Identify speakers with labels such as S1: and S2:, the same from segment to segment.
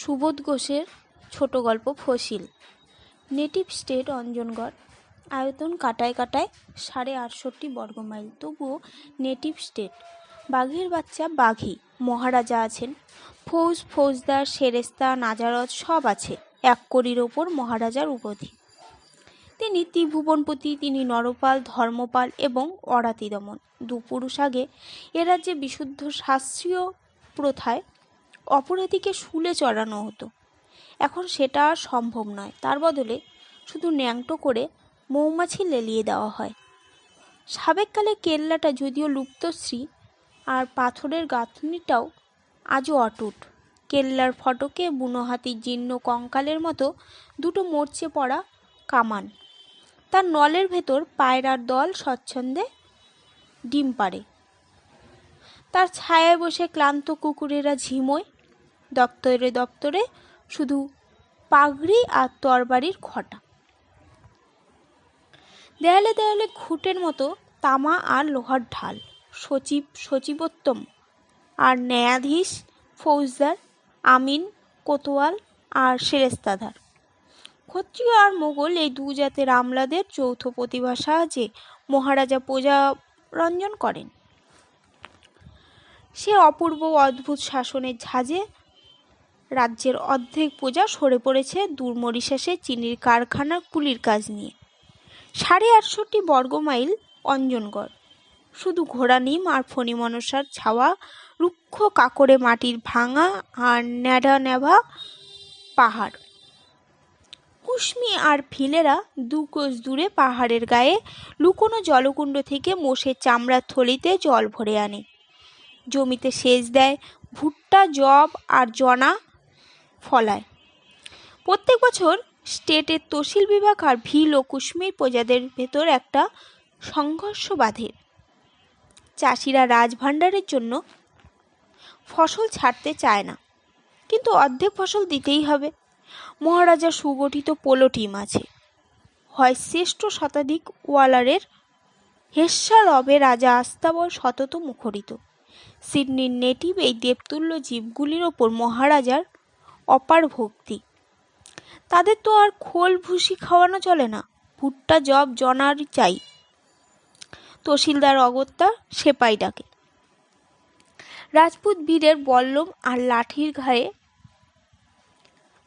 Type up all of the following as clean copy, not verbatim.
S1: সুবোধ ঘোষের ছোট গল্প ফসিল। Native state Anjangarh. আয়তন কাটায় 68.5 বর্গমাইল, তবুও নেটিভ স্টেট। বাঘের বাচ্চা বাঘই। মহারাজা আছেন, ফৌজদার, সেরেস্তা, নাজারত সব আছে। 1 কোটির ওপর মহারাজার উপাধি। তিনি ত্রিভুবনপতি, তিনি নরপাল, ধর্মপাল এবং অরাতি দমন। 2 পুরুষ আগে এ রাজ্যে বিশুদ্ধ শাস্ত্রীয় প্রথায় অপরাধীকে শুলে চড়ানো হতো। এখন সেটা আর সম্ভব নয়। তার বদলে শুধু ন্যাংটো করে মৌমাছি লেলিয়ে দেওয়া হয়। সাবেককালে কেল্লাটা যদিও লুপ্তশ্রী, আর পাথরের গাঁথনিটাও আজও অটুট। কেল্লার ফটকে বুনো হাতির জীর্ণ কঙ্কালের মতো 2টো মরচে পড়া কামান। তার নলের ভেতর পায়রার দল স্বচ্ছন্দে ডিম পাড়ে। তার ছায়ায় বসে ক্লান্ত কুকুরেরা ঝিমোয়। দপ্তরে দপ্তরে শুধু পাগড়ি আর তরবারির খটা। দেয়ালে দেয়ালে ঘুঁটের মতো তামা আর লোহার ঢাল। সচিব, সচিবোত্তম আর ন্যায়াধীশ, ফৌজদার, আমিন, কোতোয়াল আর সেরেস্তাদার। ক্ষত্রিয় আর মোগল এই 2 জাতের আমলাদের যৌথ প্রতিভার সাহায্যে মহারাজা প্রজা রঞ্জন করেন। সে অপূর্ব অদ্ভুত শাসনের ঝাঁজে রাজ্যের অর্ধেক প্রজা সরে পড়েছে দূর-মরিশাসে চিনির কারখানার কুলির কাজ নিয়ে। 68.5 বর্গমাইল অঞ্জনগড়। শুধু ঘোড়া নিম আর ফণি মনসার ছাওয়া, রুক্ষ কাকড়ে মাটির ভাঙা আর ন্যাড়া নেভা পাহাড়। কুশ্মি আর ফিলেরা 2 কোষ দূরে পাহাড়ের গায়ে লুকোনো জলকুণ্ড থেকে মোষের চামড়ার থলিতে জল ভরে আনে। জমিতে সেচ দেয়, ভুট্টা, জব আর জনা ফলায়। প্রত্যেক বছর স্টেটের তহসিল বিভাগ আর ভিল ও কুশ্মীর প্রজাদের ভেতর একটা সংঘর্ষ বাধে। চাষিরা রাজভাণ্ডারের জন্য ফসল ছাড়তে চায় না, কিন্তু অর্ধেক ফসল দিতেই হবে। মহারাজার সুগঠিত পোলো টিম আছে। হয় শ্রেষ্ঠ শতাধিক ওয়ালারের হেস্যা রবে রাজা আস্তাবল সতত মুখরিত। সিডনির নেটিভ এই দেবতুল্য জীবগুলির ওপর মহারাজার অপার ভক্তি। তাদের তো আর খোল ভুসি খাওয়ানো চলে না, ভুট্টা, জব, জনার চাই। তহসিলদার অগত্যা সেপাই ডাকে। রাজপুত বীরের বল্লম আর লাঠির ঘায়ে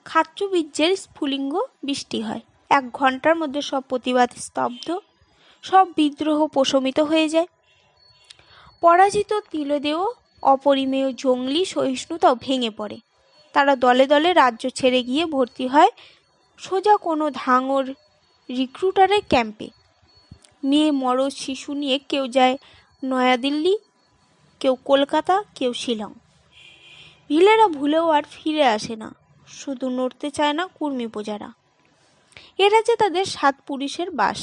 S1: খাচ্চবীর্যের স্ফুলিঙ্গ বৃষ্টি হয়। 1 ঘন্টার মধ্যে সব প্রতিবাদ স্তব্ধ, সব বিদ্রোহ প্রশমিত হয়ে যায়। পরাজিত তিলদেও অপরিমেয় জঙ্গলি সহিষ্ণুতাও ভেঙে পড়ে। তারা দলে দলে রাজ্য ছেড়ে গিয়ে ভর্তি হয় সোজা কোনো ধাঙর রিক্রুটারের ক্যাম্পে। মেয়ে, মরদ, শিশু নিয়ে কেউ যায় নয়াদিল্লি, কেউ কলকাতা, কেউ শিলং। ভিলেরা ভুলেও আর ফিরে আসে না। শুধু নড়তে চায় না কুর্মী প্রজারা। এ রাজ্যে তাদের 7 পুরুষের বাস।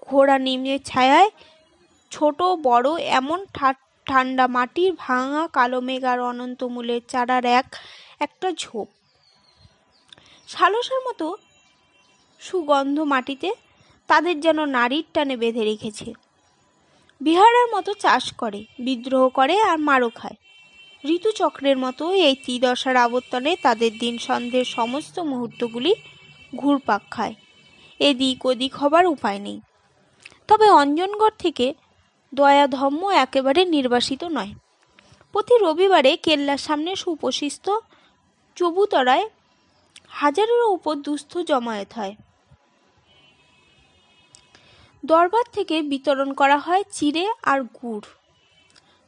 S1: ঘোড়া নিমের ছায়ায় ছোট বড় এমন ঠান্ডা মাটির ভাঙা কালো মেঘ আর অনন্ত মূলের চারার একটা ঝোপ। শালসার মতো সুগন্ধ মাটিতে তাদের যেন নারীর টানে বেঁধে রেখেছে। বিহারের মতো চাষ করে, বিদ্রোহ করে আর মারও খায়। ঋতুচক্রের মতো এই ত্রিদশার আবর্তনে তাদের দিন সন্ধ্যের সমস্ত মুহূর্তগুলি ঘুরপাক খায়। এদিক ওদিক হবার উপায় নেই। তবে অঞ্জনগড় থেকে দয়া ধর্ম একেবারে নির্বাসিত নয়। প্রতি রবিবারে কেল্লার সামনে সুপ্রশস্ত চবুতরায় হাজারেরও উপর দুস্থ জমায়েত হয়। দরবার থেকে বিতরণ করা হয় চিড়ে আর গুড়।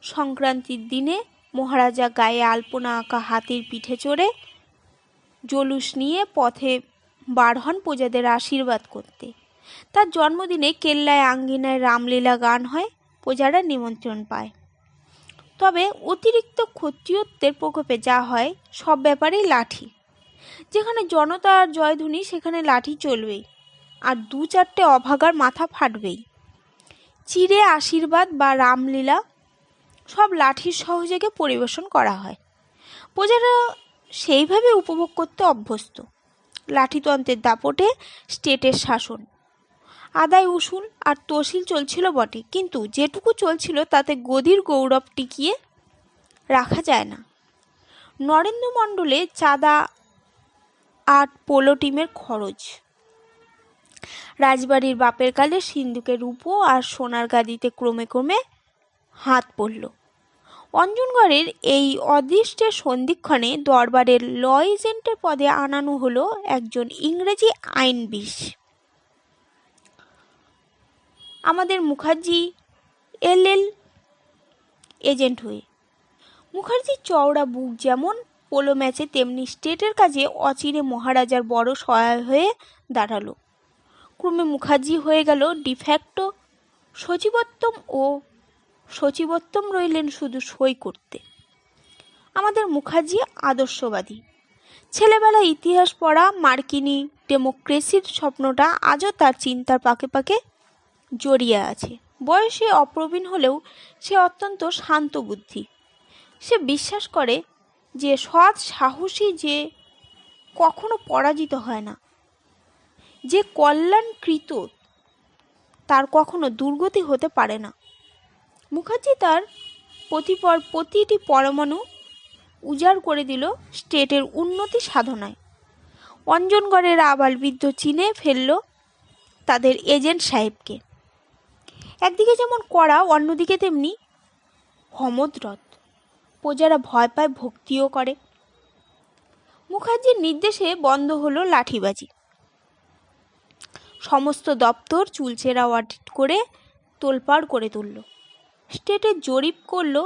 S1: সংক্রান্তির দিনে মহারাজা গায়ে আলপনা আঁকা হাতির পিঠে চড়ে জলুস নিয়ে পথে বার হন প্রজাদের আশীর্বাদ করতে। তার জন্মদিনে কেল্লায় আঙ্গিনায় রামলীলা গান হয়, প্রজারা নিমন্ত্রণ পায়। তবে অতিরিক্ত ক্ষত্রিয়ত্বের প্রকোপে যা হয় সব ব্যাপারেই লাঠি। যেখানে জনতা আর জয়ধ্বনি সেখানে লাঠি চলবেই, আর 2-4টে অভাগার মাথা ফাটবেই। চিড়ে, আশীর্বাদ বা রামলীলা সব লাঠির সহযোগে পরিবেশন করা হয়। প্রজারা সেইভাবে উপভোগ করতে অভ্যস্ত। লাঠিতন্ত্রের দাপটে স্টেটের শাসন, আদায় উসুল আর তহসিল চলছিল বটে, কিন্তু যেটুকু চলছিল তাতে গদির গৌরব টিকিয়ে রাখা যায় না। নরেন্দ্র মণ্ডলে চাঁদা 8 পোলো টিমের খরচ। রাজবাড়ির বাপের কালে সিন্ধুকের রূপো আর সোনার গাদিতে ক্রমে ক্রমে হাত পড়ল। অঞ্জনগড়ের এই অদৃষ্টের সন্ধিক্ষণে দরবারের ল এজেন্টের পদে আনানো হলো একজন ইংরেজি আইনবিশ। আমাদের মুখার্জি এল এজেন্ট হয়ে। মুখার্জির চওড়া বুক যেমন পোলো ম্যাচে তেমনি স্টেটের কাজে অচিরে মহারাজার বড় সহায় হয়ে দাঁড়ালো। ক্রমে মুখার্জি হয়ে গেল ডিফ্যাক্টো সচিবোত্তম, ও সচিবোত্তম রইলেন শুধু সই করতে। আমাদের মুখার্জি আদর্শবাদী। ছেলেবেলা ইতিহাস পড়া মার্কিনী ডেমোক্রেসির স্বপ্নটা আজও তার চিন্তার পাকে পাকে জড়িয়ে আছে। বয়সে অপ্রবীণ হলেও সে অত্যন্ত শান্ত বুদ্ধি। সে বিশ্বাস করে যে সৎ সাহসী যে কখনো পরাজিত হয় না, যে কল্যাণকৃত তার কখনো দুর্গতি হতে পারে না। মুখার্জি তার প্রতিটি পরমাণু উজাড় করে দিল স্টেটের উন্নতি সাধনায়। অঞ্জনগড়ের আবালবৃদ্ধ চিনে ফেলল তাদের এজেন্ট সাহেবকে। একদিকে যেমন কড়া, অন্যদিকে তেমনি হমদরত। প্রজারা ভয় পায়, ভক্তিও করে। মুখার্জির নির্দেশে বন্ধ হলো লাঠিবাজি। সমস্ত দপ্তর চুলচেরা অডিট করে তোলপাড় করে তুলল। স্টেটের জরিপ করলো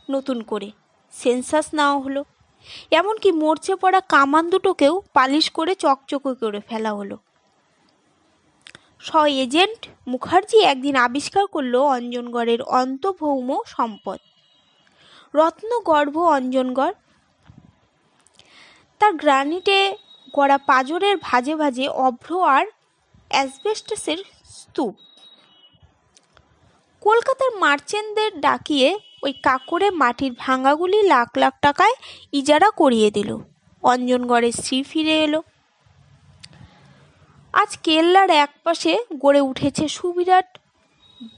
S1: নতুন করে, সেন্সাস নেওয়া হলো। এমনকি মরচে পড়া কামান দুটোকেও পালিশ করে চকচকে করে ফেলা হলো। এজেন্ট মুখার্জি একদিন আবিষ্কার করলো অঞ্জনগড়ের অন্তর্ভৌম সম্পদ, রত্নগর্ভ অঞ্জনগড়। তার গ্রানিটে গড়া পাঁজরের ভাজে ভাজে অভ্র আর অ্যাসবেস্টাসের স্তূপ। কলকাতার মার্চেন্টদের ডাকিয়ে ওই কাকরে মাটির ভাঙাগুলি লাখ লাখ টাকায় ইজারা করিয়ে দিল। অঞ্জনগড়ের শ্রী ফিরে এলো। আজ কেল্লার একপাশে গড়ে উঠেছে সুবিরাট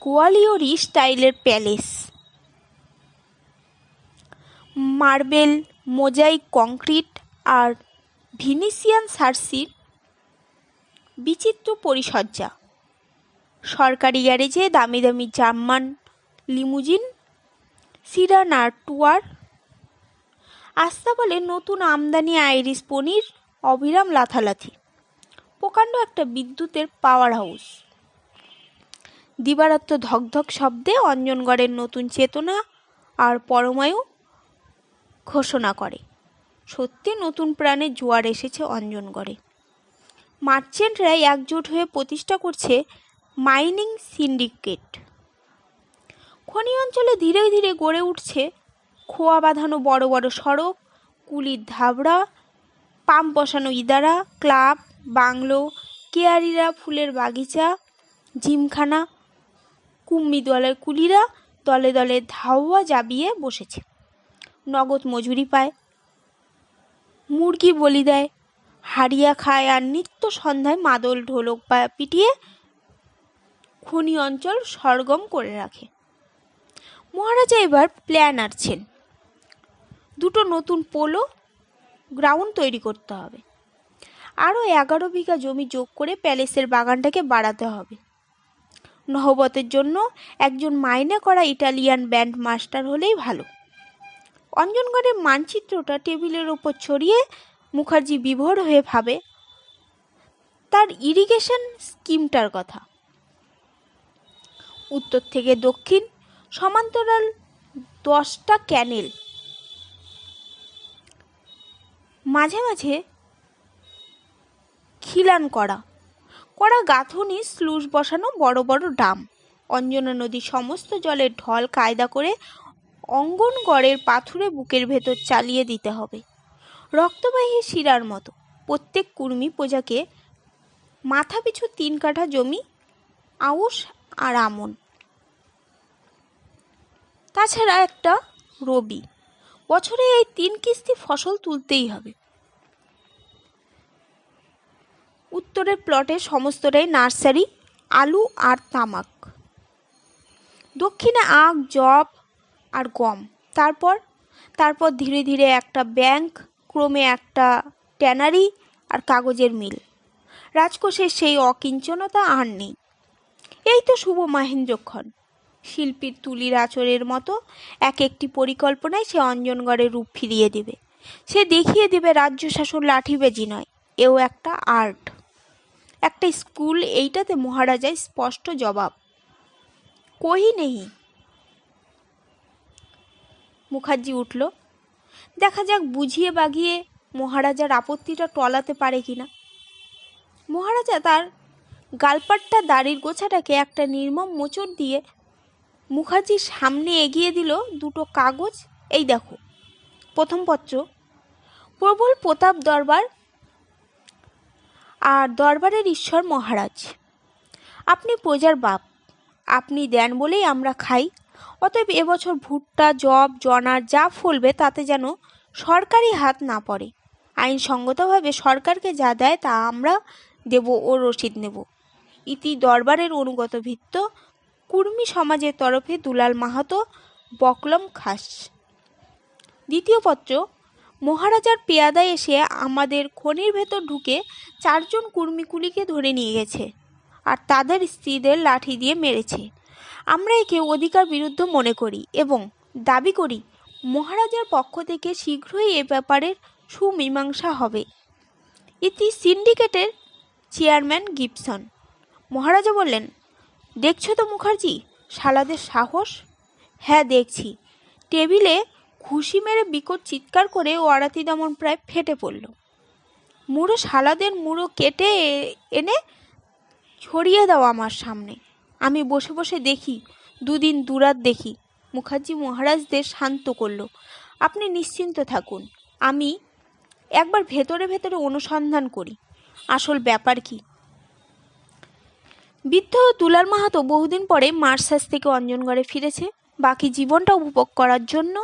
S1: গোয়ালিয়রি স্টাইলের প্যালেস। মার্বেল, মোজাইক, কংক্রিট আর ভিনিসিয়ান সার্সির বিচিত্র পরিসজ্জা। সরকারি গ্যারেজে দামি দামি জার্মান লিমুজিন, সিডান আর টুয়ার। আস্তাবলে নতুন আমদানি আইরিশ পনির অবিরাম লাথালাথি। প্রকাণ্ড একটা বিদ্যুতের পাওয়ার হাউস। দিবারাত্র ধকধক শব্দে অঞ্জনগড়ের নতুন চেতনা আর পরমায়ু ঘোষণা করে সত্যি নতুন প্রাণের জোয়ার এসেছে অঞ্জনগড়ে। মার্চেন্টরা একজোট হয়ে প্রতিষ্ঠা করছে মাইনিং সিন্ডিকেট। খনি অঞ্চলে ধীরে ধীরে গড়ে উঠছে খোয়া বাঁধানো বড় বড় সড়ক, কুলির ধাবড়া, পাম্প বসানো ইদারা, ক্লাব, বাংলো, কেয়ারিরা, ফুলের বাগিচা, জিমখানা। কুম্মি দলের কুলিরা দলে দলে ধাওয়া জাবিয়ে বসেছে। নগদ মজুরি পায়, মুরগি বলি দেয়, হারিয়া খায় আর নিত্য সন্ধ্যায় মাদল ঢোলক পিটিয়ে খনি অঞ্চল সরগম করে রাখে। মহারাজা এবার প্ল্যান আনছেন। দুটো নতুন পোলো গ্রাউন্ড তৈরি করতে হবে। আরও 11 বিঘা জমি যোগ করে প্যালেসের বাগানটাকে বাড়াতে হবে। নহবতের জন্য একজন মাইনে করা ইটালিয়ান ব্যান্ড মাস্টার হলেই ভালো। অঞ্জনগড়ের মানচিত্রটা টেবিলের ওপর ছড়িয়ে মুখার্জি বিভোর হয়ে ভাবে তার ইরিগেশন স্কিমটার কথা। উত্তর থেকে দক্ষিণ সমান্তরাল 10টা ক্যানেল, মাঝে মাঝে খিলান করা গাঁথনি, স্লুজ বসানো বড় বড় ডাম। অঞ্জনা নদী সমস্ত জলের ঢল কায়দা করে অঙ্গনগড়ের পাথুরে বুকের ভেতর চালিয়ে দিতে হবে রক্তবাহী শিরার মতো। প্রত্যেক কুর্মী প্রজাকে মাথা পিছু 3 কাঠা জমি, আউশ আর আমন, তাছাড়া একটা রবি। বছরে এই 3 কিস্তি ফসল তুলতেই হবে। উত্তরের প্লটে সমস্তটাই নার্সারি, আলু আর তামাক। দক্ষিণে আখ, জব আর গম। তারপর ধীরে ধীরে একটা ব্যাংক, ক্রমে একটা ট্যানারি, আর কাগজের মিল। রাজকোষের সেই অকিঞ্চনতা আর নেই। এই তো শুভ মহেন্দ্রক্ষণ। শিল্পীর তুলির আঁচড়ের মতো এক একটি পরিকল্পনায় সে অঞ্জনগড়ের রূপ ফিরিয়ে দেবে। সে দেখিয়ে দেবে রাজ্য শাসন লাঠিবেজি নয়, এও একটা আর্ট, একটা স্কুল। এইটাতে মহারাজার স্পষ্ট জবাব, কহি নেহি। মুখার্জি উঠল। দেখা যাক বুঝিয়ে বাগিয়ে মহারাজার আপত্তিটা টলাতে পারে কিনা। মহারাজা তার গালপাট্টা দাড়ির গোছাটাকে একটা নির্মম মোচড় দিয়ে মুখার্জির সামনে এগিয়ে দিল দুটো কাগজ। এই দেখো, প্রথম পত্র, প্রবল প্রতাপ দরবার আর দরবারের ঈশ্বর মহারাজ। আপনি প্রজার বাপ, আপনি দেন বলেই আমরা খাই। অতএব এবছর ভুট্টা, জব, জনার যা ফলবে তাতে যেন সরকারি হাত না পড়ে। আইনসঙ্গতভাবে সরকারকে যা দেয় তা আমরা দেব ও রসিদ নেব। ইতি দরবারের অনুগত ভিত্ত, কুর্মী সমাজের তরফে দুলাল মাহাতো, বকলম খাস। দ্বিতীয় পত্র, মহারাজার পেয়াদা এসে আমাদের খনির ভেতর ঢুকে 4 জন কুর্মী কুলিকে ধরে নিয়ে গেছে আর তাদের স্ত্রীদের লাঠি দিয়ে মেরেছে। আমরা একে অধিকার বিরুদ্ধ মনে করি এবং দাবি করি মহারাজার পক্ষ থেকে শীঘ্রই এ ব্যাপারের সুমীমাংসা হবে। ইতি সিন্ডিকেটের চেয়ারম্যান গিবসন। মহারাজা বললেন, দেখছো তো মুখার্জি শালাদের সাহস? হ্যাঁ দেখছি। টেবিলে ঘুষি মেরে বিকট চিৎকার করে ওয়ারাতি দমন প্রায় ফেটে পড়ল। মুড়ো শালাদের মুড়ো কেটে এনে ছড়িয়ে দাও আমার সামনে। আমি বসে বসে দেখি, দুদিন দুরাত দেখি। মুখার্জি মহারাজদের শান্ত করল। আপনি নিশ্চিন্ত থাকুন, আমি একবার ভেতরে ভেতরে অনুসন্ধান করি আসল ব্যাপার কি। বৃদ্ধ দুলাল মাহাতো বহুদিন পরে মার্সাস থেকে অঞ্জনগড়ে ফিরেছে, বাকি জীবনটা উপভোগ করার জন্য।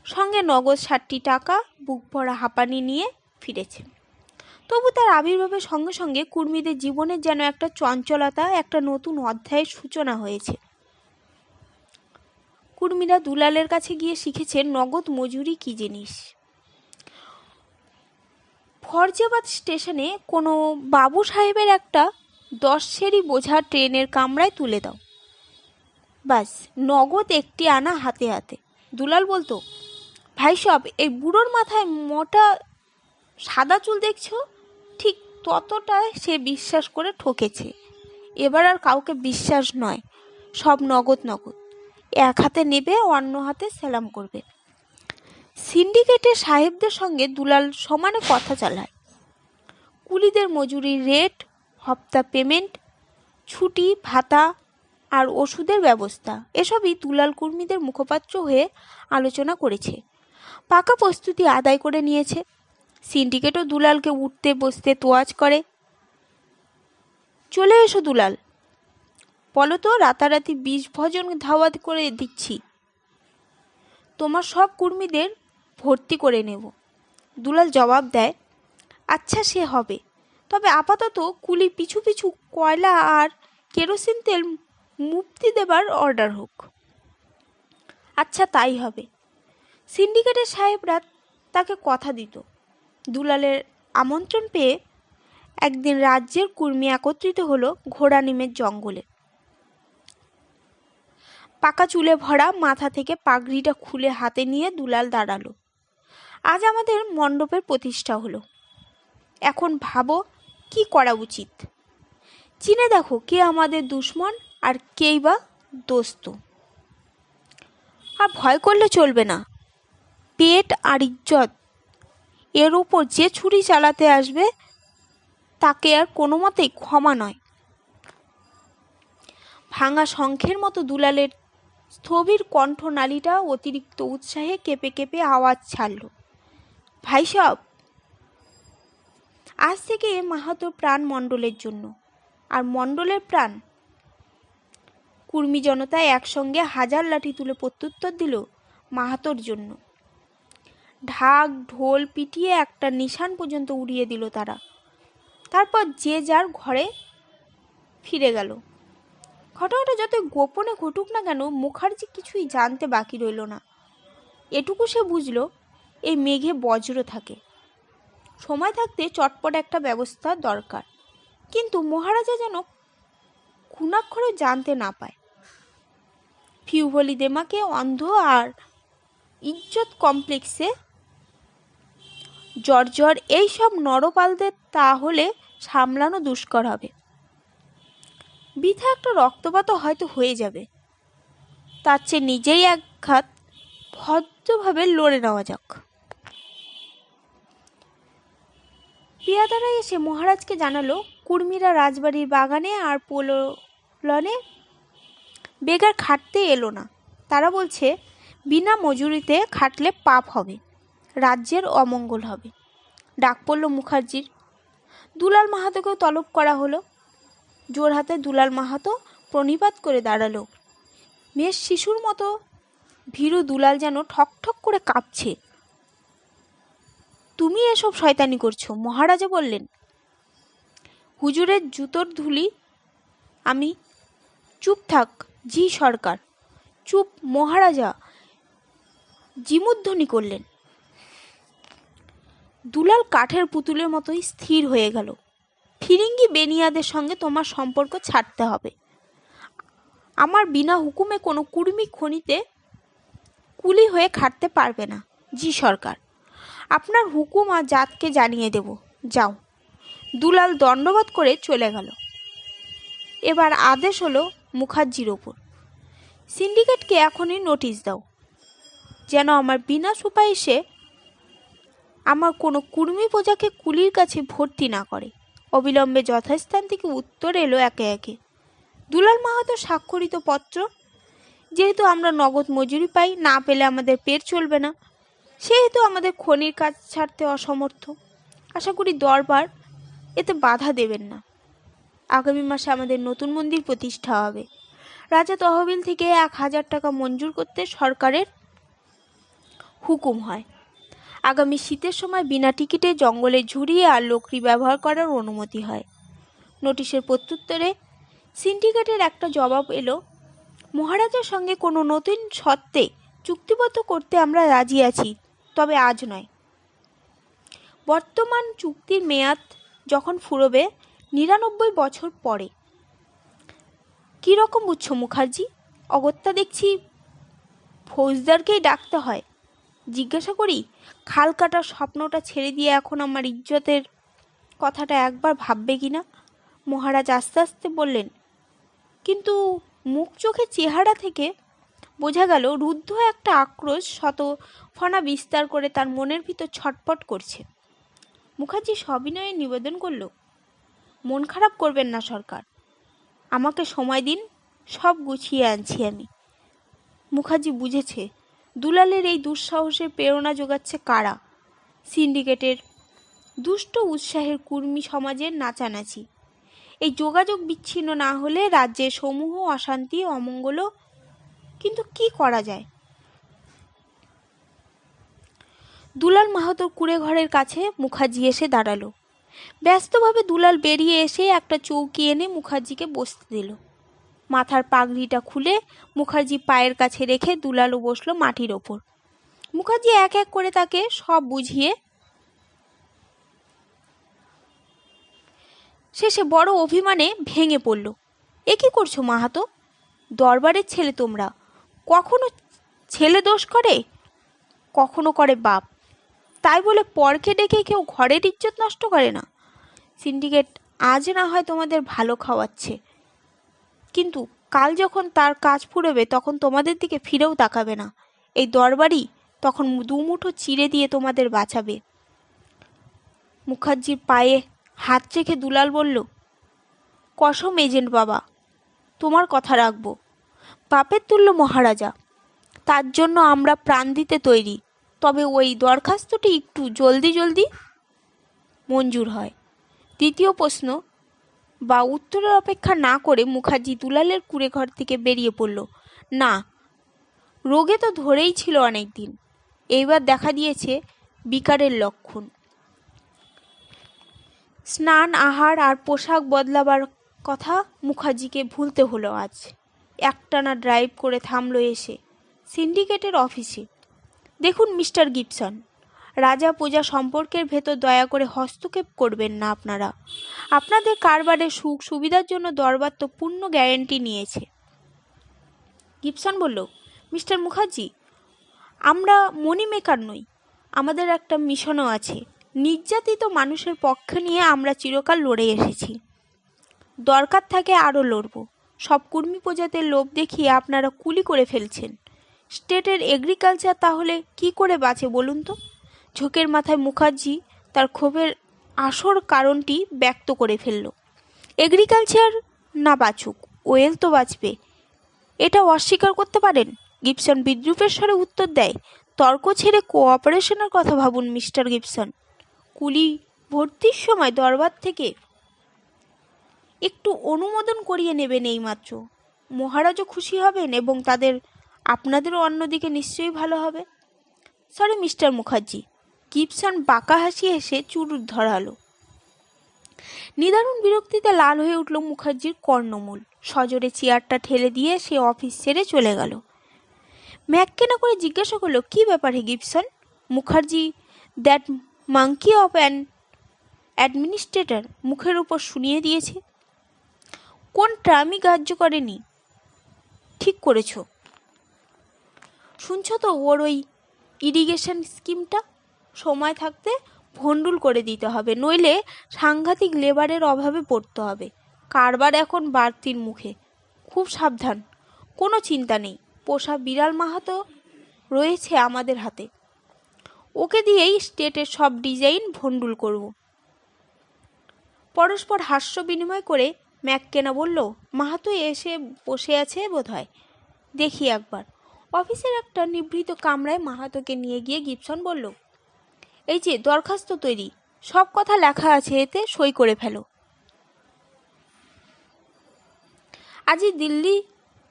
S1: সঙ্গে নগদ 60টি টাকা, বুক ভরা হাঁপানি নিয়ে ফিরেছে। তবু তার আবির্ভাবের সঙ্গে সঙ্গে কুর্মীদের জীবনের যেন একটা চঞ্চলতা, একটা নতুন অধ্যায়ের সূচনা হয়েছে। কুর্মীরা দুলালের কাছে গিয়ে শিখেছে নগদ মজুরি কি জিনিস। ফরজাবাদ স্টেশনে কোনো বাবু সাহেবের একটা 10 সেরি বোঝা ট্রেনের কামরায় তুলে দাও, বাস নগদ 1টি আনা হাতে হাতে। দুলাল বলতো, ভাই সব, এই বুড়োর মাথায় মোটা সাদা চুল দেখছো? ঠিক ততটা সে বিশ্বাস করে ঠকেছে। এবার আর কাউকে বিশ্বাস নয়, সব নগদ নগদ। এক হাতে নেবে, অন্য হাতে সেলাম করবে। সিন্ডিকেটের সাহেবদের সঙ্গে দুলাল সমানে কথা চালায়। কুলিদের মজুরির রেট, হপ্তা পেমেন্ট, ছুটি ভাতা আর ওষুধের ব্যবস্থা, এসবই দুলাল কুর্মীদের মুখপাত্র হয়ে আলোচনা করেছে। পাকা প্রস্তুতি আদায় করে নিয়েছে। সিন্ডিকেটও দুলালকে উঠতে বসতে তোয়াজ করে। চলে এসো দুলাল, বলো তো রাতারাতি 20 ভজন ধাওয়াত করে দিচ্ছি, তোমার সব কুর্মীদের ভর্তি করে নেব। দুলাল জবাব দেয়, আচ্ছা সে হবে, তবে আপাতত কুলি পিছু পিছু কয়লা আর কেরোসিন তেল মুক্তি দেবার অর্ডার হোক। আচ্ছা তাই হবে। সিন্ডিকেটের সাহেবরা তাকে কথা দিত। দুলালের আমন্ত্রণ পেয়ে একদিন রাজ্যের কুর্মী একত্রিত হলো ঘোড়ানিমের জঙ্গলে। পাকা চুলে ভরা মাথা থেকে পাগড়িটা খুলে হাতে নিয়ে দুলাল দাঁড়ালো। আজ আমাদের মণ্ডপের প্রতিষ্ঠা হলো। এখন ভাবো কি করা উচিত। চিনে দেখো কে আমাদের দুশ্মন আর কেই বা দোস্ত। আর ভয় করলে চলবে না। পেট আর ইজ্জত এর উপর যে ছুরি চালাতে আসবে তাকে আর কোনো মতেই ক্ষমা নয়। ভাঙা শঙ্খের মতো দুলালের স্থবির কণ্ঠনালীটা অতিরিক্ত উৎসাহে কেঁপে কেঁপে আওয়াজ ছাড়ল। ভাই সব, আজ থেকে মাহাতোর প্রাণ মণ্ডলের জন্য, আর মণ্ডলের প্রাণ। কুর্মী জনতা একসঙ্গে 1000 লাঠি তুলে প্রত্যুত্তর দিল মাহাতোর জন্য। ঢাক ঢোল পিটিয়ে একটা নিশান পর্যন্ত উড়িয়ে দিল তারা। তারপর যে যার ঘরে ফিরে গেল। ঘটনাটা যত গোপনে ঘটুক না কেন, মুখার্জি কিছুই জানতে বাকি রইল না। এটুকু সে বুঝল, এই মেঘে বজ্র থাকে। সময় থাকতে চটপট একটা ব্যবস্থা দরকার। কিন্তু মহারাজা যেন খুনাক্ষরে জানতে না পায়। ফিউভলি দেমাকে অন্ধ আর ইজ্জত কমপ্লেক্সে জর্জর এইসব নরপালদের তাহলে সামলানো দুষ্কর হবে। বৃথা একটা রক্তপাতও হয়তো হয়ে যাবে, তার চেয়ে নিজেই একঘাত ভদ্রভাবে লড়ে নেওয়া যাক। পেয়াদারা এসে মহারাজকে জানালো কুর্মীরা রাজবাড়ির বাগানে আর পোলনে বেগার খাটতে এলো না। তারা বলছে বিনা মজুরিতে খাটলে পাপ হবে, রাজ্যের অমঙ্গল হবে। ডাক পড়ল মুখার্জির। দুলাল মাহাতোকেও তলব করা হলো। জোরহাতে দুলাল মাহাতো প্রণিপাত করে দাঁড়ালো। মেষ শিশুর মতো ভীরু দুলাল যেন ঠক ঠক করে কাঁপছে। তুমি এসব শয়তানি করছো, মহারাজা বললেন। হুজুরের জুতোর ধুলি আমি। চুপ থাক জি সরকার, চুপ। মহারাজা জিমুধ্বনি করলেন। দুলাল কাঠের পুতুলের মতোই স্থির হয়ে গেল। ফিরিঙ্গি বেনিয়াদের সঙ্গে তোমার সম্পর্ক ছাড়তে হবে। আমার বিনা হুকুমে কোনো কুর্মী খনিতে কুলি হয়ে খাটতে পারবে না। জি সরকার, আপনার হুকুম আর জাতকে জানিয়ে দেব। যাও। দুলাল দণ্ডবোধ করে চলে গেল। এবার আদেশ হলো মুখার্জির ওপর, সিন্ডিকেটকে এখনই নোটিশ দাও যেন আমার বিনা সুপারিশে আমার কোনো কুর্মী প্রজাকে কুলির কাছে ভর্তি না করে। অবিলম্বে যথাস্থান থেকে উত্তর এলো একে একে। দুলাল মাহাতো স্বাক্ষরিত পত্র। যেহেতু আমরা নগদ মজুরি পাই, না পেলে আমাদের পেট চলবে না, সেহেতু আমাদের খনির কাজ ছাড়তে অসমর্থ। আশা করি দরবার এতে বাধা দেবেন না। আগামী মাসে আমাদের নতুন মন্দির প্রতিষ্ঠা হবে। রাজা তহবিল থেকে 1000 টাকা মঞ্জুর করতে সরকারের হুকুম হয়। আগামী শীতের সময় বিনা টিকিটে জঙ্গলে ঝুড়ি আর লকড়ি ব্যবহার করার অনুমতি হয়। নোটিশের প্রত্যুত্তরে সিন্ডিকেটের একটা জবাব এলো, মহারাজার সঙ্গে কোনো নতুন শর্তে চুক্তিবদ্ধ করতে আমরা রাজি আছি, তবে আজ নয়। বর্তমান চুক্তির মেয়াদ যখন ফুরবে 99 বছর পরে। কি রকম বুঝছো মুখার্জি? অগত্যা দেখছি ফৌজদারকেই ডাকতে হয়। জিজ্ঞাসা করি, খাল কাটার স্বপ্নটা ছেড়ে দিয়ে এখন আমার ইজ্জতের কথাটা একবার ভাববে কিনা? মহারাজ আস্তে আস্তে বললেন। কিন্তু মুখ চোখের চেহারা থেকে বোঝা গেল রুদ্ধ একটা আক্রোশ শত ফনা বিস্তার করে তার মনের ভিতর ছটপট করছে। মুখার্জি সবিনয়ে নিবেদন করল, মন খারাপ করবেন না সরকার, আমাকে সময় দিন, সব গুছিয়ে আনছি আমি। মুখার্জি বুঝেছে দুলালের এই দুঃসাহসের প্রেরণা যোগাচ্ছে কারা। সিন্ডিকেটের দুষ্ট উৎসাহের কুর্মী সমাজের নাচানাচি। এই যোগাযোগ বিচ্ছিন্ন না হলে রাজ্যের সমূহ অশান্তি অমঙ্গল। কিন্তু কি করা যায়? দুলাল মাহাতোর কুড়ে ঘরের কাছে মুখার্জি এসে দাঁড়ালো। ব্যস্তভাবে দুলাল বেরিয়ে এসে একটা চৌকি এনে মুখার্জিকে বসতে দিল। মাথার পাগড়িটা খুলে মুখার্জি পায়ের কাছে রেখে দুলালও বসলো মাটির ওপর। মুখার্জি এক এক করে তাকে সব বুঝিয়ে শেষে বড় অভিমানে ভেঙে পড়ল। এ কি করছো মাহাতো? দরবারের ছেলে তোমরা, কখনো ছেলে দোষ করে, কখনো করে বাপ। তাই বলে পরকে ডেকে কেউ ঘরের ইজ্জত নষ্ট করে না। সিন্ডিকেট আজ না হয় তোমাদের ভালো খাওয়াচ্ছে, কিন্তু কাল যখন তার কাজ ফুরবে তখন তোমাদের দিকে ফিরেও তাকাবে না। এই দরবারই তখন দুমুঠো চিড়ে দিয়ে তোমাদের বাঁচাবে। মুখার্জির পায়ে হাত রেখে দুলাল বলল, কসম এজেন্ট বাবা, তোমার কথা রাখবো। বাপের তুল্য মহারাজা, তার জন্য আমরা প্রাণ দিতে তৈরি। তবে ওই দরখাস্তটি একটু জলদি মঞ্জুর হয়। দ্বিতীয় প্রশ্ন বা উত্তরের অপেক্ষা না করে মুখার্জি দুলালের কুড়ে ঘর থেকে বেরিয়ে পড়ল। না, রোগে তো ধরেই ছিল অনেক দিন, এইবার দেখা দিয়েছে বিকারের লক্ষণ। স্নান, আহার আর পোশাক বদলাবার কথা মুখার্জিকে ভুলতে হলো আজ। একটানা ড্রাইভ করে থামলো এসে সিন্ডিকেটের অফিসে। দেখুন মিস্টার গিবসন, রাজা প্রজা সম্পর্কের ভেতর দয়া করে হস্তক্ষেপ করবেন না। আপনাদের কারবারের সুখ সুবিধার জন্য দরবার তো পূর্ণ গ্যারেন্টি নিয়েছে। গিবসন বলল, মিস্টার মুখার্জি, আমরা মনি মেকার নই, আমাদের একটা মিশনও আছে। নির্যাতিত মানুষের পক্ষ নিয়ে আমরা চিরকাল লড়ে এসেছি, দরকার থাকে আরও লড়ব। সব কর্মী প্রজাদের লোভ দেখিয়ে আপনারা কুলি করে ফেলছেন। স্টেটের এগ্রিকালচার তাহলে কি করে বাঁচে বলুন তো? ঝোঁকের মাথায় মুখার্জি তার ক্ষোভের আসল কারণটি ব্যক্ত করে ফেলল। এগ্রিকালচার না বাঁচুক, ওয়েল তো বাঁচবে, এটা অস্বীকার করতে পারেন? গিবসন বিদ্রুপের স্বরে উত্তর দেয়, তর্ক ছেড়ে কোঅপারেশনের কথা ভাবুন মিস্টার গিবসন। কুলি ভর্তির সময় দরবার থেকে একটু অনুমোদন করিয়ে নেবেন এইমাত্র। মহারাজও খুশি হবেন এবং আপনাদেরও অন্যদিকে নিশ্চয়ই ভালো হবে। Sorry mister Mukherjee. গিবসন বাঁকা হাসি হেসে চুরুট ধরালো। নিদারুণ বিরক্তিতে লাল হয়ে উঠল মুখার্জির কর্ণমূল। সজোরে চেয়ারটা ঠেলে দিয়ে সে অফিস ছেড়ে চলে গেল। ম্যাককেনা করে জিজ্ঞাসা করলো, কি ব্যাপার হে Gibson? Mukherjee that monkey of an administrator মুখের উপর শুনিয়ে দিয়েছে। কোন ট্রামই গ্রাহ্য করেনি? ঠিক করেছ। শুনছ তো ওর ওই ইরিগেশন স্কিমটা? সময় থাকতে ভণ্ডুল করে দিতে হবে, নইলে সাংঘাতিক লেবারের অভাবে পড়তে হবে। কারবার এখন বাড়তির মুখে। খুব সাবধান। কোনো চিন্তা নেই, পোষা বিড়াল মাহাতো রয়েছে আমাদের হাতে। ওকে দিয়েই স্টেটের সব ডিজাইন ভণ্ডুল করব। পরস্পর হাস্য বিনিময় করে ম্যাককেনা বলল, মাহাতো এসে বসে আছে বোধহয়, দেখি একবার। অফিসের একটা নিভৃত কামরায় মাহাতোকে নিয়ে গিয়ে গিবসন বলল, এই যে দরখাস্ত তৈরি, সব কথা লেখা আছে, এতে সই করে ফেলো। আজই দিল্লি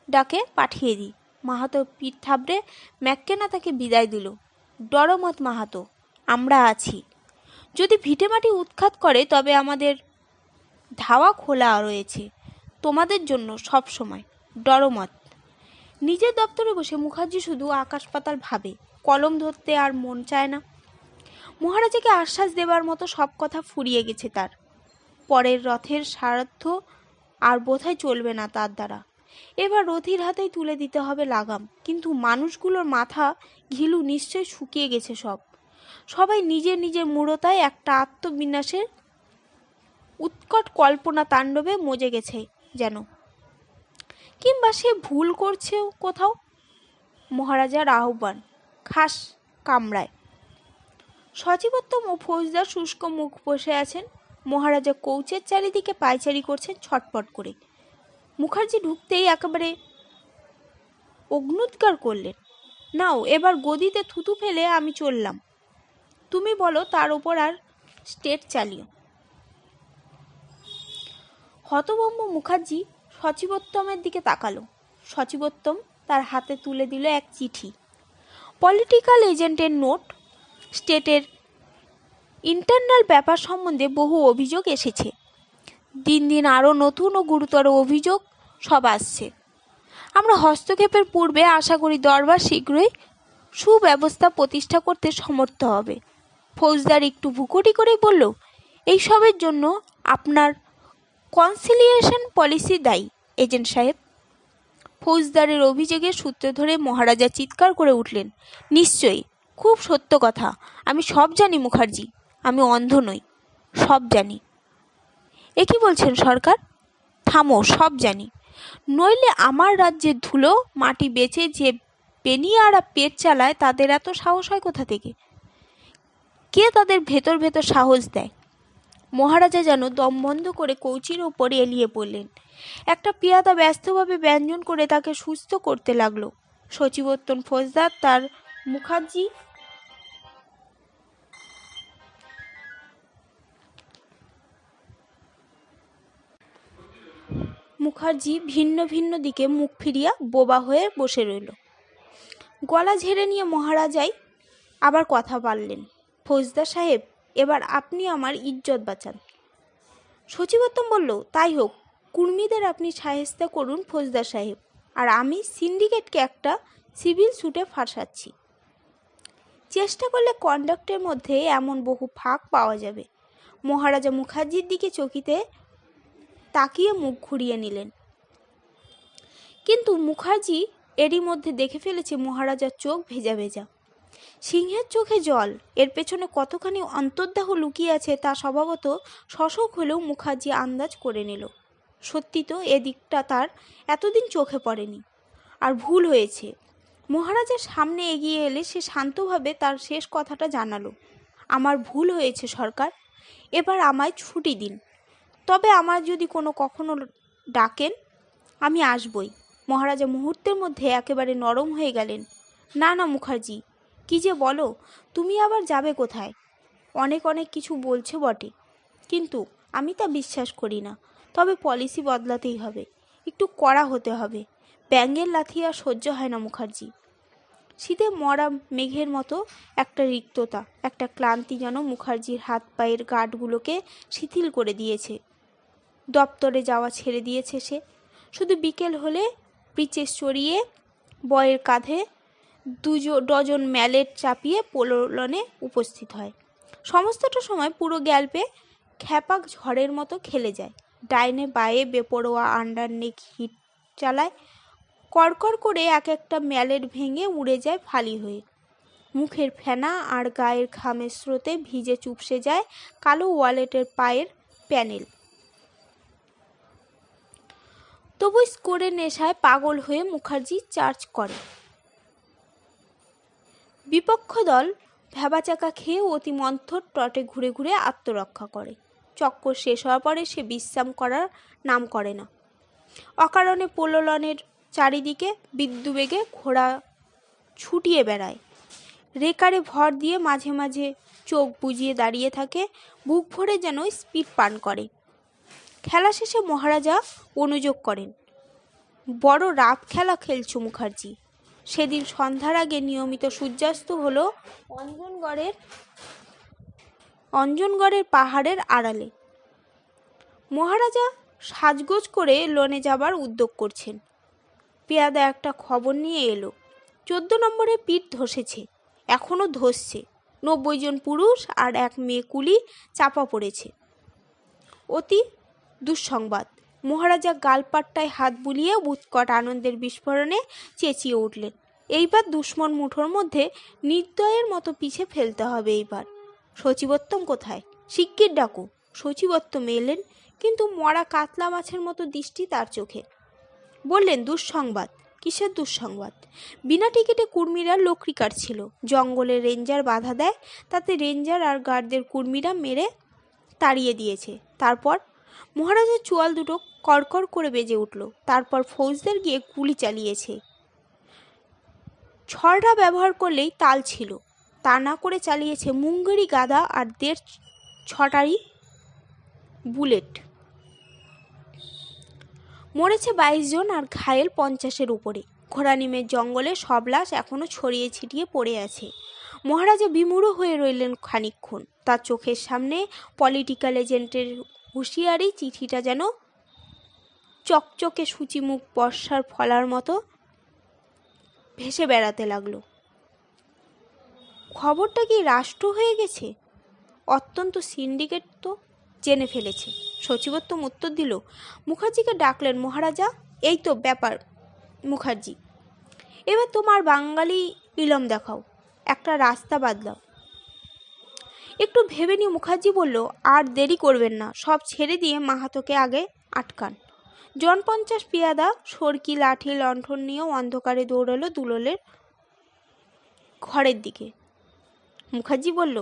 S1: ডাকে পাঠিয়ে দিই। মাহাতো পিঠ থাবড়ে ম্যাককেনা তাকে বিদায় দিল। ডরমত মাহাতো, আমরা আছি। যদি ভিটেমাটি উৎখাত করে তবে আমাদের ধাওয়া খোলা রয়েছে তোমাদের জন্য সব সময়। ডরমত। নিজের দপ্তরে বসে মুখার্জি শুধু আকাশ পাতাল ভাবে, কলম ধরতে আর মন চায় না। মহারাজাকে আশ্বাস দেবার মতো সব কথা ফুরিয়ে গেছে তার। পরের রথের সারার্থ আর বোধহয় চলবে না তার দ্বারা। এবার রথির হাতেই তুলে দিতে হবে লাগাম। কিন্তু মানুষগুলোর মাথা ঘিলু নিশ্চয় শুকিয়ে গেছে সবাই নিজের নিজের মূঢ়তায় একটা আত্মবিনাশের উৎকট কল্পনা তাণ্ডবে মজে গেছে যেন। কিংবা সে ভুল করছেও কোথাও। মহারাজার আহ্বান। খাস কামরায় সচিবোত্তম ও ফৌজদার শুষ্ক মুখ বসে আছেন। মহারাজা কৌচের চারিদিকে পায়চারি করছেন ছটপট করে। মুখার্জি ঢুকতেই একেবারে অগ্নুদ্গার করলেন, নাও এবার গদিতে থুতু ফেলে আমি চললাম, তুমি বলো তার ওপর আর স্টেট চালিও। হতভম্ব মুখার্জি সচিবোত্তমের দিকে তাকালো। সচিবোত্তম তার হাতে তুলে দিল এক চিঠি। পলিটিক্যাল এজেন্টের নোট। স্টেটের ইন্টারনাল ব্যাপার সম্বন্ধে বহু অভিযোগ এসেছে। দিন দিন আরও নতুন ও গুরুতর অভিযোগ সব আসছে। আমরা হস্তক্ষেপের পূর্বে আশা করি দরবার শীঘ্রই সুব্যবস্থা প্রতিষ্ঠা করতে সমর্থ হবে। ফৌজদার একটু ভুকুটি করে বলল, এই সবের জন্য আপনার কনসিলিয়েশন পলিসি দায়ী এজেন্ট সাহেব। ফৌজদারের অভিযোগের সূত্র ধরে মহারাজা চিৎকার করে উঠলেন, নিশ্চয়ই, খুব সত্য কথা। আমি সব জানি মুখার্জি, আমি অন্ধ নই, সব জানি। এ কি বলছেন সরকার? থামো, সব জানি, নইলে আমার রাজ্যের ধুলো মাটি বেচে যে বেনিয়ারা পেট চালায় তাদের এত সাহস হয় কোথা থেকে? কে তাদের ভেতর ভেতর সাহস দেয়? মহারাজা যেন দম বন্ধ করে কৌচির ওপর এলিয়ে পড়লেন। একটা পিয়াদা ব্যস্তভাবে ব্যঞ্জন করে তাকে সুস্থ করতে লাগলো। সচিবোত্তম ফৌজদার তার মুখার্জি ভিন্ন ভিন্ন দিকে মুখ ফিরিয়া বোবা হয়ে বসে রইল। গলা ঝেড়ে নিয়ে মহারাজাই আবার কথা বললেন, ফৌজদার সাহেব, এবার আপনি আমার ইজ্জত বাঁচান। সচিবোত্তম বলল, তাই হোক, কুর্মীদের আপনি সাহেস্তা করুন ফৌজদার সাহেব, আর আমি সিন্ডিকেটকে একটা সিভিল স্যুটে ফাঁসাচ্ছি। চেষ্টা করলে কন্ডাক্টের মধ্যে এমন বহু ফাঁক পাওয়া যাবে। মহারাজা মুখার্জির দিকে চকিতে তাকিয়ে মুখ ঘুরিয়ে নিলেন, কিন্তু মুখার্জি এরই মধ্যে দেখে ফেলেছে মহারাজার চোখ ভেজা ভেজা। সিংহের চোখে জল, এর পেছনে কতখানি অন্তর্দাহ লুকিয়ে আছে তা স্বভাবত শশক হলেও মুখার্জি আন্দাজ করে নিল। সত্যি তো এদিকটা তার এতদিন চোখে পড়েনি, আর ভুল হয়েছে। মহারাজার সামনে এগিয়ে এলে সে শান্তভাবে তার শেষ কথাটা জানালো, আমার ভুল হয়েছে সরকার, এবার আমায় ছুটি দিন। তবে আমার যদি কখনো ডাকেন আমি আসবই। মহারাজা মুহূর্তের মধ্যে একেবারে নরম হয়ে গেলেন। না না মুখার্জি, কি যে বলো, তুমি আবার যাবে কোথায়? অনেক কিছু বলছো বটে, কিন্তু আমি তা বিশ্বাস করি না। তবে পলিসি বদলাতেই হবে, একটু কড়া হতে হবে। ব্যাঙের লাথি আর সহ্য হয় না মুখার্জি। শীতে মরা মেঘের মতো একটা রিক্ততা, একটা ক্লান্তি যেন মুখার্জির হাত পায়ের গাঁটগুলোকে শিথিল করে দিয়েছে। দপ্তরে যাওয়া ছেড়ে দিয়েছে সে। শুধু বিকেল হলে ব্রিচেস চড়িয়ে বয়ের কাঁধে ডজন ম্যালেট চাপিয়ে পোলোলনে উপস্থিত হয়। সমস্তটা সময় পুরো গ্যাল্পে খ্যাপাক ঝড়ের মতো খেলে যায়। ডাইনে বায়ে বেপরোয়া আন্ডারনেক হিট চালায়। কড়কর করে এক একটা ম্যালেট ভেঙে উড়ে যায় ফালি হয়ে। মুখের ফেনা আর গায়ের ঘামের স্রোতে ভিজে চুপসে যায় কালো ওয়ালেটের পায়ের প্যানেল। তবু স্কোরের নেশায় পাগল হয়ে মুখার্জি চার্জ করে। বিপক্ষ দল ভ্যাবাচাকা খেয়ে অতি মন্থর টটে ঘুরে ঘুরে আত্মরক্ষা করে। চক্কর শেষ হওয়ার পরে সে বিশ্রাম করার নাম করে না। অকারণে পোলোলনের চারিদিকে বিদ্যুবেগে ঘোড়া ছুটিয়ে বেড়ায়। রেকারে ভর দিয়ে মাঝে মাঝে চোখ বুজিয়ে দাঁড়িয়ে থাকে, বুক ভরে যেন স্পিড পান করে। খেলা শেষে মহারাজা অনুযোগ করেন, বড় রাফ খেলা খেলছো মুখার্জি। সেদিন সন্ধ্যার আগে নিয়মিত সূর্যাস্ত হলো অঞ্জনগড়ের পাহাড়ের আড়ালে। মহারাজা সাজগোজ করে লনে যাবার উদ্যোগ করছেন। পেয়াদা একটা খবর নিয়ে এলো, 14 নম্বরে পিঠ ধসেছে, এখনো ধসছে। 90 জন পুরুষ আর এক মেয়ে কুলি চাপা পড়েছে। অতি দুঃসংবাদ। মহারাজা গালপাট্টায় হাত বুলিয়ে উৎকট আনন্দের বিস্ফোরণে চেঁচিয়ে উঠলেন, এইবার দুশ্মন মুঠোর মধ্যে নির্দয়ের মতো পিছে ফেলতে হবে। এইবার সচিবোত্তম কোথায়? শিগগির ডাকো। সচিবোত্তম এলেন, কিন্তু মরা কাতলা মাছের মতো দৃষ্টি তার চোখে। বললেন, দুঃসংবাদ? কিসের দুঃসংবাদ? বিনা টিকিটে কুর্মীরা লোকরি কাটছিল। জঙ্গলে রেঞ্জার বাধা দেয়, তাতে রেঞ্জার আর গার্ডদের কুর্মীরা মেরে তাড়িয়ে দিয়েছে। তারপর মহারাজের চোয়াল দুটো কড়কড় করে বেজে উঠল। তারপর ফৌজদার গিয়ে গুলি চালিয়েছে। ছড়রা ব্যবহার করলেই তাল ছিল, তা না করে চালিয়েছে মুঙ্গেরি গাদা আর 1.5-6টারি বুলেট। মরেছে 22 জন আর ঘায়েল 50-এর উপরে। ঘোড়ানিমের জঙ্গলে সব লাশ এখনো ছড়িয়ে ছিটিয়ে পড়ে আছে। মহারাজা বিমূঢ় হয়ে রইলেন খানিকক্ষণ। তার চোখের সামনে পলিটিক্যাল এজেন্টের হুঁশিয়ারি চিঠিটা যেন চকচকে সূচিমুখ বর্ষার ফলার মতো ভেসে বেড়াতে লাগলো। খবরটা কি রাষ্ট্র হয়ে গেছে? অত্যন্ত সিন্ডিকেট তো জেনে ফেলেছে। সচিবোত্তম উত্তর দিল। মুখার্জিকে ডাকলেন, মহারাজা, এই তো ব্যাপার মুখার্জি, এবার তোমার বাঙালি ইলম দেখাও, একটা রাস্তা বাদলাও। একটু ভেবে নিয়ে মুখার্জি বলল, আর দেরি করবেন না, সব ছেড়ে দিয়ে মাহাতোকে আগে আটকান। জন 50 পেয়াদা সরকি লাঠি লণ্ঠন নিয়ে অন্ধকারে দৌড়ালো দুললের ঘরের দিকে। মুখার্জি বলল,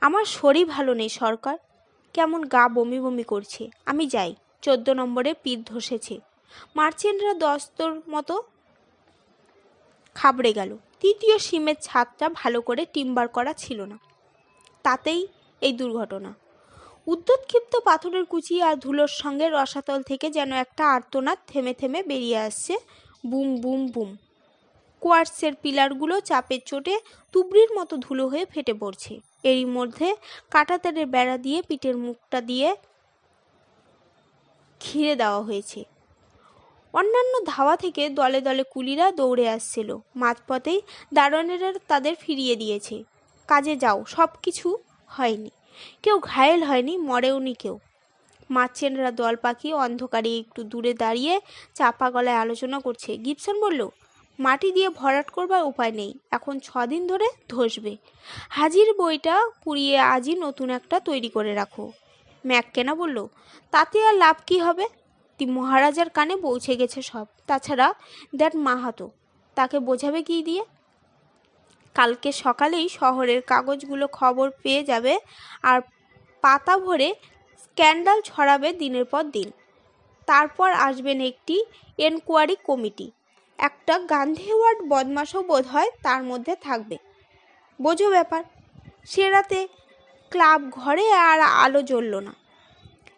S1: আমার শরীর ভালো নেই সরকার, কেমন গা বমি বমি করছে, আমি যাই। 14 নম্বরে পিঠ ধসেছে। মার্চেন্টরা দস্তর মতো খাবড়ে গেল। তৃতীয় সিমের ছাদটা ভালো করে টিম্বার করা ছিল না, তাতেই এই দুর্ঘটনা। উদ্যোৎক্ষিপ্ত পাথরের কুচি আর ধুলোর সঙ্গে রসাতল থেকে যেন একটা আর্তনাদ থেমে থেমে বেরিয়ে আসছে, বুম বুম বুম। কোয়ার্টসের পিলারগুলো চাপের চোটে তুবড়ির মতো ধুলো হয়ে ফেটে পড়ছে। এরই মধ্যে কাঁটাতারের বেড়া দিয়ে পিঠের মুখটা দিয়ে ঘিরে দেওয়া হয়েছে। অন্যান্য ধাওয়া থেকে দলে দলে কুলিরা দৌড়ে আসছিল। মাঝপথেই দারোয়ানেরা তাদের ফিরিয়ে দিয়েছে। কাজে যাও, সব কিছু হয়নি, কেউ ঘায়েল হয়নি, মরেওনি কেউ। মার্চেন্টরা দল পাকিয়ে অন্ধকারে একটু দূরে দাঁড়িয়ে চাপা গলায় আলোচনা করছে। গিবসন বলল, মাটি দিয়ে ভরাট করবার উপায় নেই, এখন 6 দিন ধরে ধসবে। হাজির বইটা পুড়িয়ে আজই নতুন একটা তৈরি করে রাখো। ম্যাককেনা বলল, তাতে আর লাভ কি হবে? মহারাজার কানে পৌঁছে গেছে সব। তাছাড়া দ্যাট মাহাতো, তাকে বোঝাবে কি দিয়ে? কালকে সকালেই শহরের কাগজগুলো খবর পেয়ে যাবে আর পাতা ভরে স্ক্যান্ডাল ছড়াবে দিনের পর দিন। তারপর আসবেন একটি এনকোয়ারি কমিটি। একটা গান্ধীওয়ার্ড বদমাশও বোধ হয় তার মধ্যে থাকবে। বোঝো ব্যাপার। সে রাতে ক্লাব ঘরে আর আলো জ্বলল না।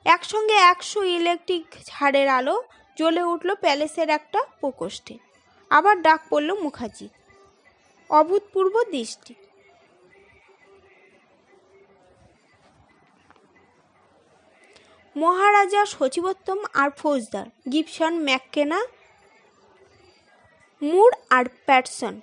S1: একসঙ্গে 100 ইলেকট্রিক ঝাড়ের আলো জ্বলে উঠল প্যালেসের একটা প্রকোষ্ঠে। আবার ডাক পড়ল মুখার্জি। অভূতপূর্ব দৃষ্টি। মহারাজা, সচিবোত্তম আর ফৌজদার, গিবসন, ম্যাককেনা, মুর আর প্যাটসন।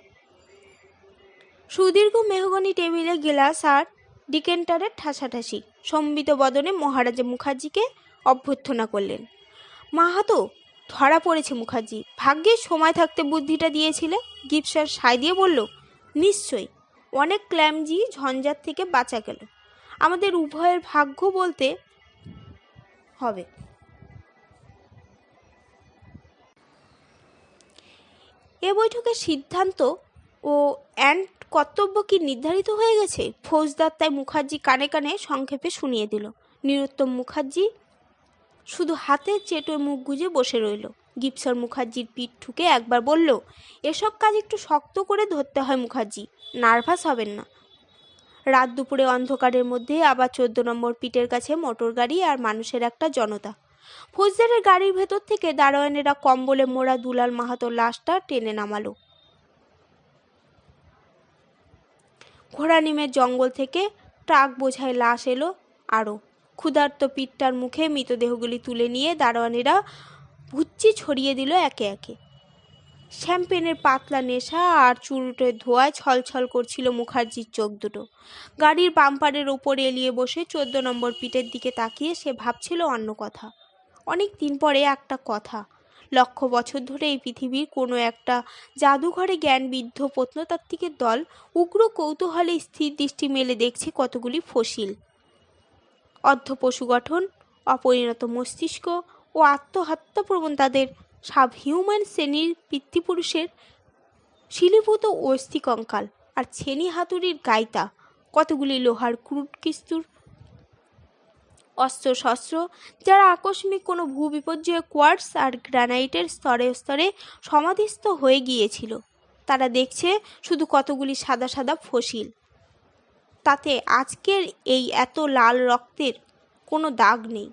S1: সুদীর্ঘ মেহগনি টেবিলে গেলাস আর ডিকেন্টারের ঠাসাঠাসি। সম্বিত বদনে মহারাজা মুখার্জিকে অভ্যর্থনা করলেন। মাহাতো, ধরা পড়েছে মুখার্জি। ভাগ্যের সময় থাকতে বুদ্ধিটা দিয়েছিলে। গিবসন সায় দিয়ে বলল, নিশ্চয়ই, অনেক ক্ল্যামজি ঝঞ্ঝাট থেকে বাঁচা গেল। আমাদের উভয়ের ভাগ্য বলতে হবে। এ বৈঠকের সিদ্ধান্ত ও অ্যান্ড কর্তব্য কি নির্ধারিত হয়ে গেছে? ফৌজদার তাই মুখার্জি কানে কানে সংক্ষেপে শুনিয়ে দিল। নিরুত্তম মুখার্জি শুধু হাতের চেটোয় মুখ গুজে বসে রইল। গিবসন মুখার্জির পিঠ ঠুকে একবার বলল, এসব কাজ একটু শক্ত করে ধরতে হয় মুখার্জি, নার্ভাস হবেন না। রাত দুপুরে অন্ধকারের মধ্যে আবার 14 নম্বর পিটের কাছে মোটর গাড়ি আর মানুষের একটা জনতা। ফৌজদারের গাড়ির ভেতর থেকে দারোয়ানেরা কম্বলে মোড়া দুলাল মাহাতোর লাশটা টেনে নামালো। ঘোড়ানিমের জঙ্গল থেকে ট্রাক বোঝায় লাশ এলো আরও। ক্ষুধার্ত পিঠটার মুখে মৃতদেহগুলি তুলে নিয়ে দারোয়ানেরা ভুচ্চি ছড়িয়ে দিল একে একে। শ্যাম্পেনের পাতলা নেশা আর চুরুটের ধোঁয়ায় ছলছল করছিল মুখার্জির চোখ দুটো। গাড়ির বাম্পারের ওপর এলিয়ে বসে 14 নম্বর পিটের দিকে তাকিয়ে সে ভাবছিল অন্য কথা। অনেক দিন পরে একটা কথা। লক্ষ বছর ধরে এই পৃথিবীর কোনো একটা জাদুঘরে জ্ঞানবিদ্ধ প্রত্নতাত্ত্বিকের দল উগ্র কৌতূহলে স্থির দৃষ্টি মেলে দেখছে কতগুলি ফসিল। অর্ধ পশু গঠন, অপরিণত মস্তিষ্ক ও আত্মহত্যাপ্রবণ তাদের সাবহিউম্যান শ্রেণীর পিতৃপুরুষের শিলীভূত অস্থি কঙ্কাল আর ছেনি হাতুড়ির গাইতা, কতগুলি লোহার ক্রুটকিস্তুর অস্ত্র শস্ত্র, যারা আকস্মিক কোনো ভূবিপর্যয়ে কোয়ার্টস আর গ্রানাইটের স্তরে স্তরে সমাধিস্থ হয়ে গিয়েছিল। তারা দেখছে শুধু কতগুলি সাদা সাদা ফসিল। তাতে আজকের এই এত লাল রক্তের কোনো দাগ নেই।